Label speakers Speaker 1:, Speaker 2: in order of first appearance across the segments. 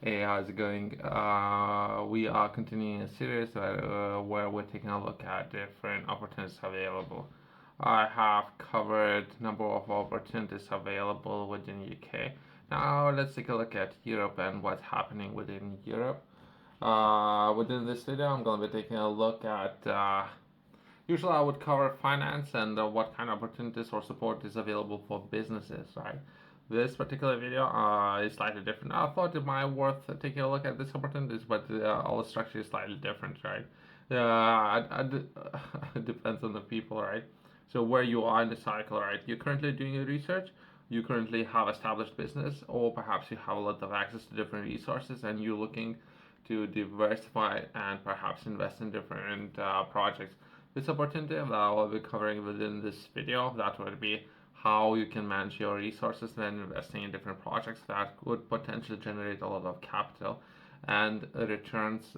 Speaker 1: Hey, how's it going? We are continuing a series where we're taking a look at different opportunities available. I have covered number of opportunities available within UK. Now let's take a look at Europe and what's happening within Europe. Within this video, I'm going to be taking a look at usually I would cover finance and what kind of opportunities or support is available for businesses, right? This particular video is slightly different. I thought it might worth taking a look at this opportunities, but all the structure is slightly different, right? It depends on the people, right? So where you are in the cycle, right? You're currently doing your research, you currently have established business, or perhaps you have a lot of access to different resources and you're looking to diversify and perhaps invest in different projects. This opportunity that I will be covering within this video, that would be how you can manage your resources when investing in different projects that could potentially generate a lot of capital and returns.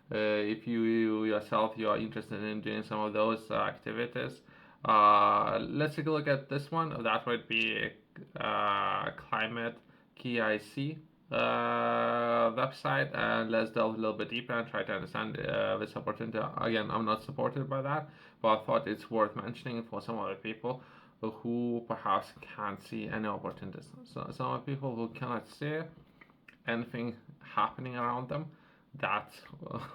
Speaker 1: If you yourself you are interested in doing some of those activities, let's take a look at this one. That would be Climate-KIC website, and let's delve a little bit deeper and try to understand this opportunity. Again, I'm not supported by that, but I thought it's worth mentioning for some other people who perhaps can't see any opportunities. So some people who cannot see anything happening around them, that's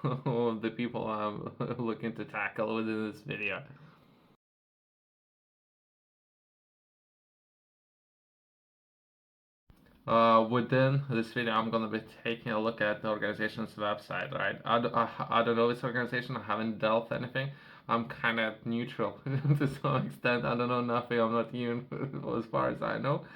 Speaker 1: the people I'm looking to tackle within this video. Within this video, I'm gonna be taking a look at the organization's website, right? I don't know this organization, I haven't dealt anything. I'm kind of neutral to some extent. I don't know nothing, I'm not even, as far as I know.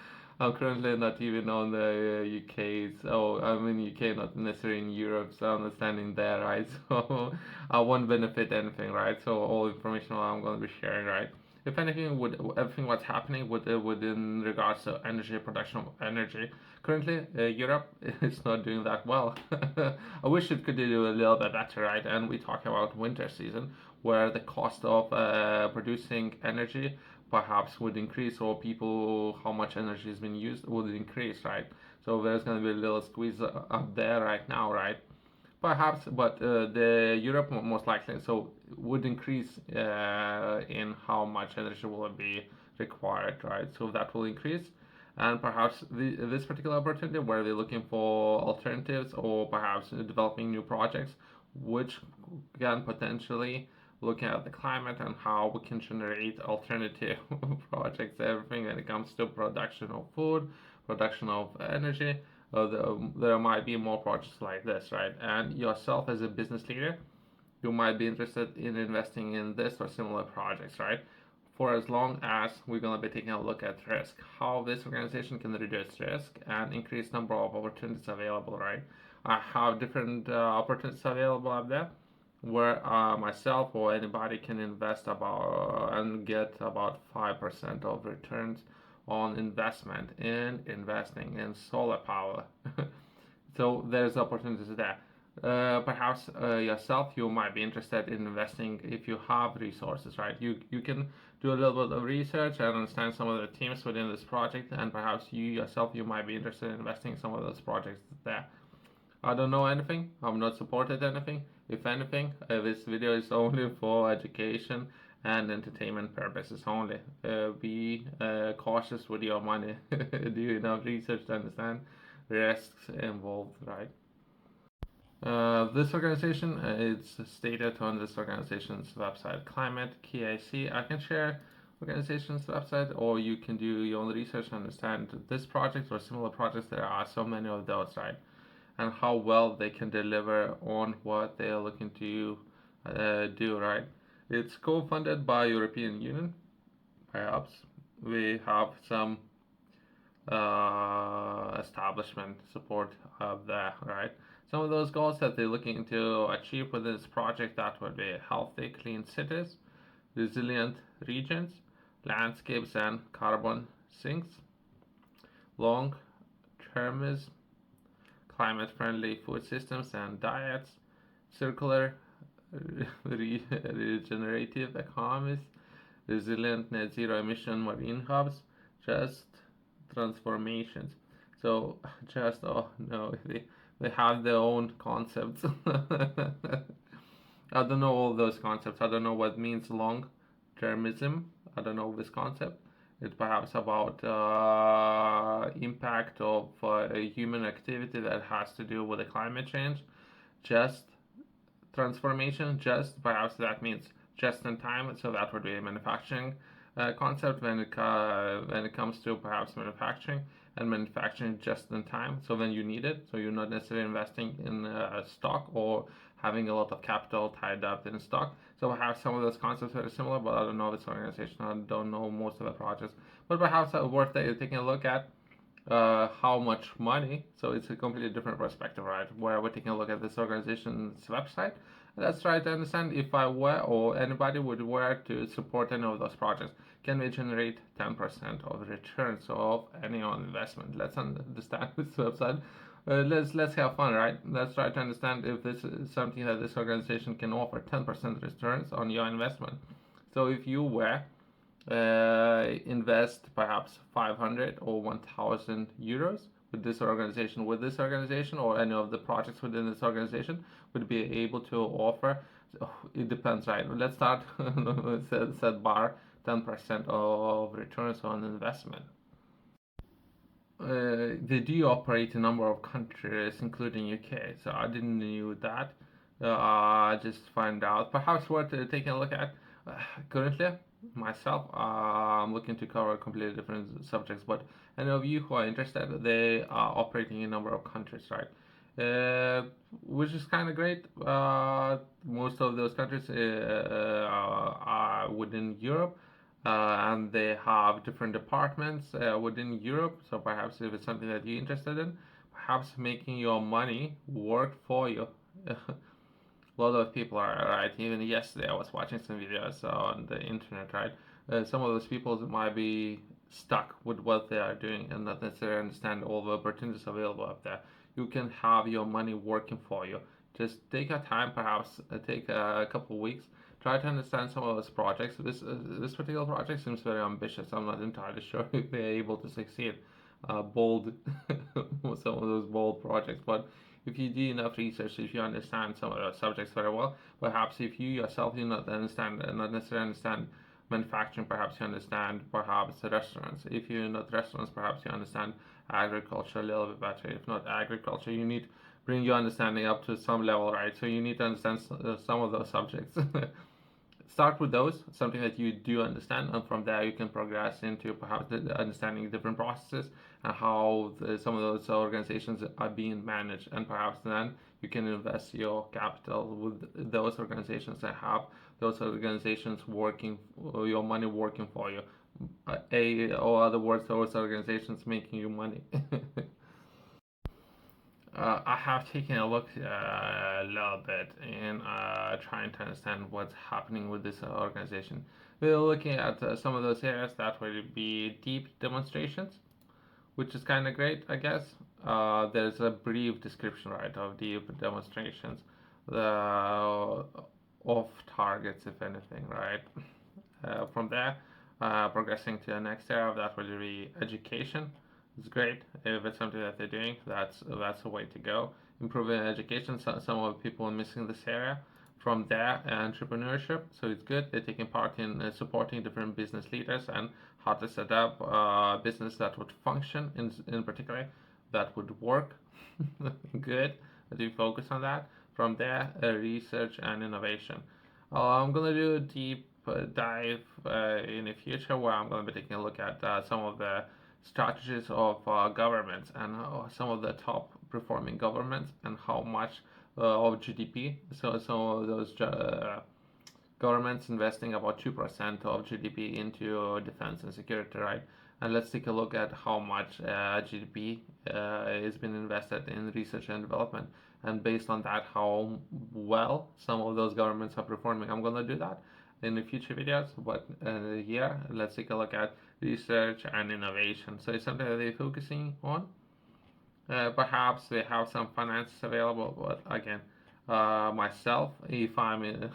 Speaker 1: I'm currently not even on the UK's, oh, I'm in UK, not necessarily in Europe, so I'm not standing there, right? So I won't benefit anything, right? So all information I'm gonna be sharing, right? If anything, with everything what's happening within regards to energy production of energy, currently Europe is not doing that well. I wish it could do a little bit better, right? And we talk about winter season, where the cost of producing energy perhaps would increase, or people how much energy has been used would increase, right? So there's going to be a little squeeze up there right now, right? Perhaps, but the Europe most likely so would increase in how much energy will be required, right? So that will increase, and perhaps this particular opportunity where they're looking for alternatives or perhaps developing new projects, which can potentially look at the climate and how we can generate alternative projects, everything when it comes to production of food, production of energy. There might be more projects like this, right? And yourself as a business leader, you might be interested in investing in this or similar projects, right? For as long as we're going to be taking a look at risk, how this organization can reduce risk and increase number of opportunities available, right? I have different opportunities available up there where myself or anybody can invest about and get about 5% of returns on investment in investing in solar power. So there's opportunities there. Perhaps yourself, you might be interested in investing if you have resources, right? You can do a little bit of research and understand some of the teams within this project, and perhaps you yourself, you might be interested in investing in some of those projects there. I don't know anything. I'm not supported anything. If anything, this video is only for education and entertainment purposes only. Be cautious with your money. Do enough research to understand risks involved, right? This organization, it's stated on this organization's website, Climate-KIC. I can share organization's website, or you can do your own research and understand this project or similar projects. There are so many of those, right? And how well they can deliver on what they are looking to do, right? It's co-funded by European Union, perhaps. We have some establishment support there, right? Some of those goals that they're looking to achieve with this project, that would be healthy, clean cities, resilient regions, landscapes and carbon sinks, long-termism, climate-friendly food systems and diets, circular regenerative economies, resilient net zero emission marine hubs, just transformations. So just, oh no, they have their own concepts. I don't know all those concepts. I don't know what means long termism. I don't know this concept. It's perhaps about impact of human activity that has to do with the climate change. Just transformation, just perhaps that means just in time. So that would be a manufacturing concept when it comes to perhaps manufacturing and manufacturing just in time. So when you need it, so you're not necessarily investing in stock or having a lot of capital tied up in stock. So perhaps some of those concepts are similar, but I don't know this organization. I don't know most of the projects, but perhaps worth taking a look at how much money. So it's a completely different perspective, right? Where we're taking a look at this organization's website. Let's try to understand if I were or anybody would were to support any of those projects. Can we generate 10% of returns of any on investment? Let's understand this website. Let's have fun, right? Let's try to understand if this is something that this organization can offer 10% returns on your investment. So if you were invest perhaps 500 or 1,000 euros with this organization or any of the projects within this organization would be able to offer. So it depends, right? Let's start set bar 10% of returns on investment. They do operate in a number of countries, including UK. So I didn't knew that. I just find out. Perhaps worth taking a look at. Currently, myself, I'm looking to cover completely different subjects. But any of you who are interested, they are operating in a number of countries, right? Which is kind of great. Most of those countries are within Europe and they have different departments within Europe. So perhaps if it's something that you're interested in, perhaps making your money work for you. A lot of people are right. Even yesterday, I was watching some videos on the internet. Right, some of those people might be stuck with what they are doing and not necessarily understand all the opportunities available up there. You can have your money working for you. Just take a time, perhaps take a couple of weeks, try to understand some of those projects. This particular project seems very ambitious. I'm not entirely sure if they're able to succeed. Bold, some of those bold projects, but if you do enough research, if you understand some of the subjects very well, perhaps if you yourself do not understand, not necessarily understand manufacturing, perhaps you understand perhaps restaurants. If you're not restaurants, perhaps you understand agriculture a little bit better. If not agriculture, you need bring your understanding up to some level, right? So you need to understand some of those subjects. Start with those, something that you do understand, and from there you can progress into perhaps understanding different processes and how some of those organizations are being managed, and perhaps then you can invest your capital with those organizations and have those organizations working, your money working for you. Or other words, those organizations making you money. I have taken a look a little bit in trying to understand what's happening with this organization. We're looking at some of those areas that would be deep demonstrations, which is kind of great, I guess. There's a brief description, right, of deep demonstrations, the off targets, if anything, right. From there, progressing to the next area, that will be education. It's great if it's something that they're doing. That's a way to go. Improving education. Some of the people are missing this area. From there, entrepreneurship. So it's good. They're taking part in supporting different business leaders and how to set up a business that would function in particular, that would work. Good. That you focus on that. From there, research and innovation. I'm gonna do a deep dive in the future where I'm gonna be taking a look at some of the strategies of governments and some of the top performing governments and how much of GDP. So some of those governments investing about 2% of GDP into defense and security, right? And let's take a look at how much GDP is being invested in research and development. And based on that, how well some of those governments are performing. I'm going to do that in the future videos, but here, let's take a look at research and innovation. So it's something that they're focusing on. Perhaps they have some finances available, but again, myself, if I'm in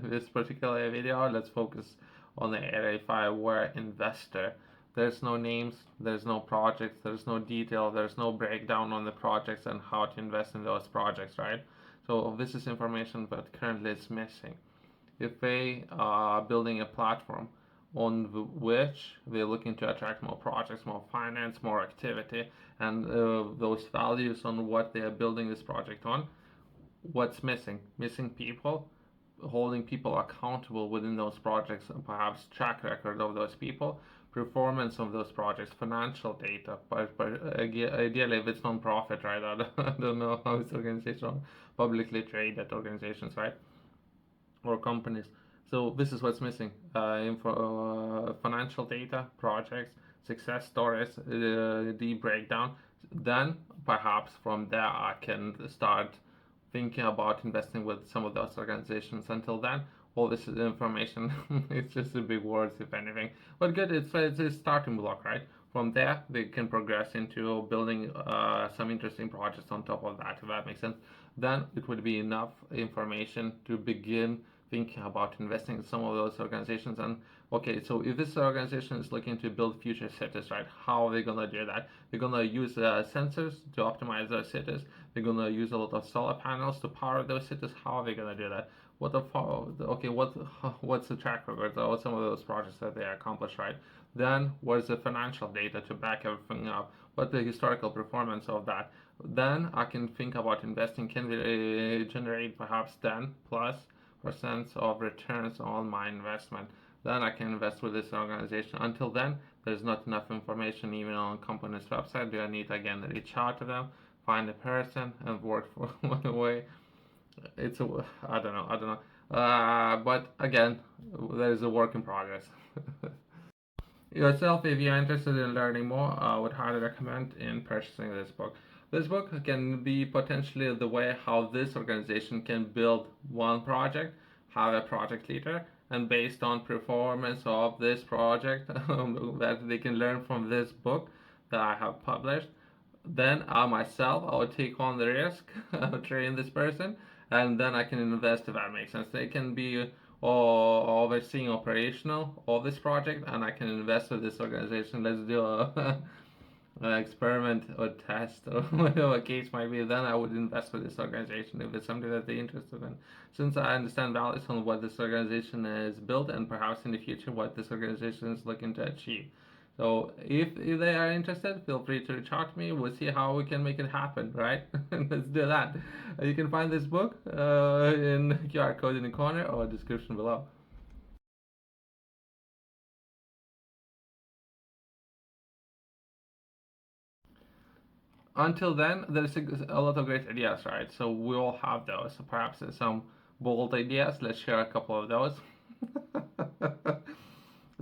Speaker 1: this particular video, let's focus on the area if I were investor. There's no names, there's no projects, there's no detail, there's no breakdown on the projects and how to invest in those projects, right? So this is information that currently is missing. If they are building a platform on which they're looking to attract more projects, more finance, more activity, and those values on what they are building this project on, what's missing? Missing people, holding people accountable within those projects, and perhaps track record of those people, performance of those projects, financial data. But ideally, if it's non-profit, right? I don't know how it's organization, publicly traded organizations, right, or companies. So this is what's missing: financial data, projects, success stories, the breakdown. Then perhaps from there I can start thinking about investing with some of those organizations. Until then, all this information it's just a big words, if anything. But good, it's a starting block, right? From there, they can progress into building some interesting projects on top of that, if that makes sense. Then it would be enough information to begin thinking about investing in some of those organizations. And okay, so if this organization is looking to build future cities, right, how are they gonna do that? They're gonna use sensors to optimize those cities. They're gonna use a lot of solar panels to power those cities. How are they gonna do that? What's the track record of some of those projects that they accomplished, right? Then what's the financial data to back everything up? What the historical performance of that? Then I can think about investing. Can we generate perhaps 10+% of returns on my investment? Then I can invest with this organization. Until then, there's not enough information even on company's website. Do I need to again reach out to them, find a person, and work for one way? It's a I don't know. But again, there is a work in progress. Yourself, if you're interested in learning more, I would highly recommend in purchasing this book. This book can be potentially the way how this organization can build one project, have a project leader, and based on performance of this project that they can learn from this book that I have published, then I myself I would take on the risk of train this person, and then I can invest if that makes sense. They can be overseeing operational of this project, and I can invest with this organization. Let's do an experiment or test or whatever case might be. Then I would invest with this organization if it's something that they're interested in. Since I understand values on what this organization is built and perhaps in the future what this organization is looking to achieve. So if they are interested, feel free to reach out to me. We'll see how we can make it happen, right? Let's do that. You can find this book in the QR code in the corner or description below. Until then, there's a lot of great ideas, right? So we all have those. So perhaps there's some bold ideas. Let's share a couple of those.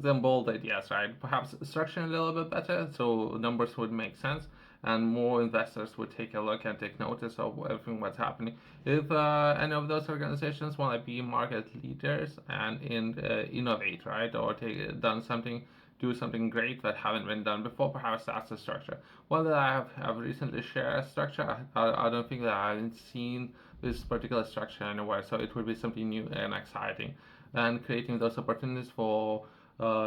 Speaker 1: Some bold ideas, right? Perhaps structuring a little bit better so numbers would make sense and more investors would take a look and take notice of everything what's happening. If any of those organizations want to be market leaders and innovate, right, or do something great that haven't been done before, perhaps that's the structure. Whether I have recently shared a structure, I don't think that I haven't seen this particular structure anywhere, so it would be something new and exciting. And creating those opportunities for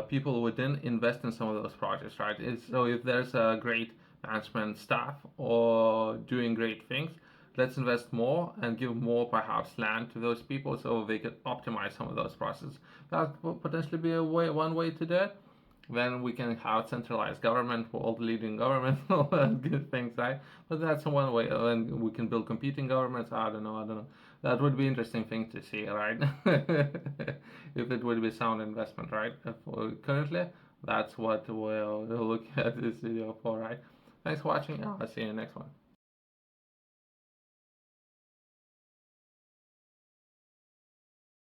Speaker 1: people within invest in some of those projects, right? So if there's a great management staff or doing great things, let's invest more and give more perhaps land to those people so they could optimize some of those processes. That would potentially be one way to do it. Then we can have centralized government, world leading government, all that good things, right? But that's one way. And we can build competing governments. I don't know. That would be interesting thing to see, right? If it would be sound investment, right? Currently, that's what we'll look at this video for, right? Thanks for watching. I'll see you in the next one.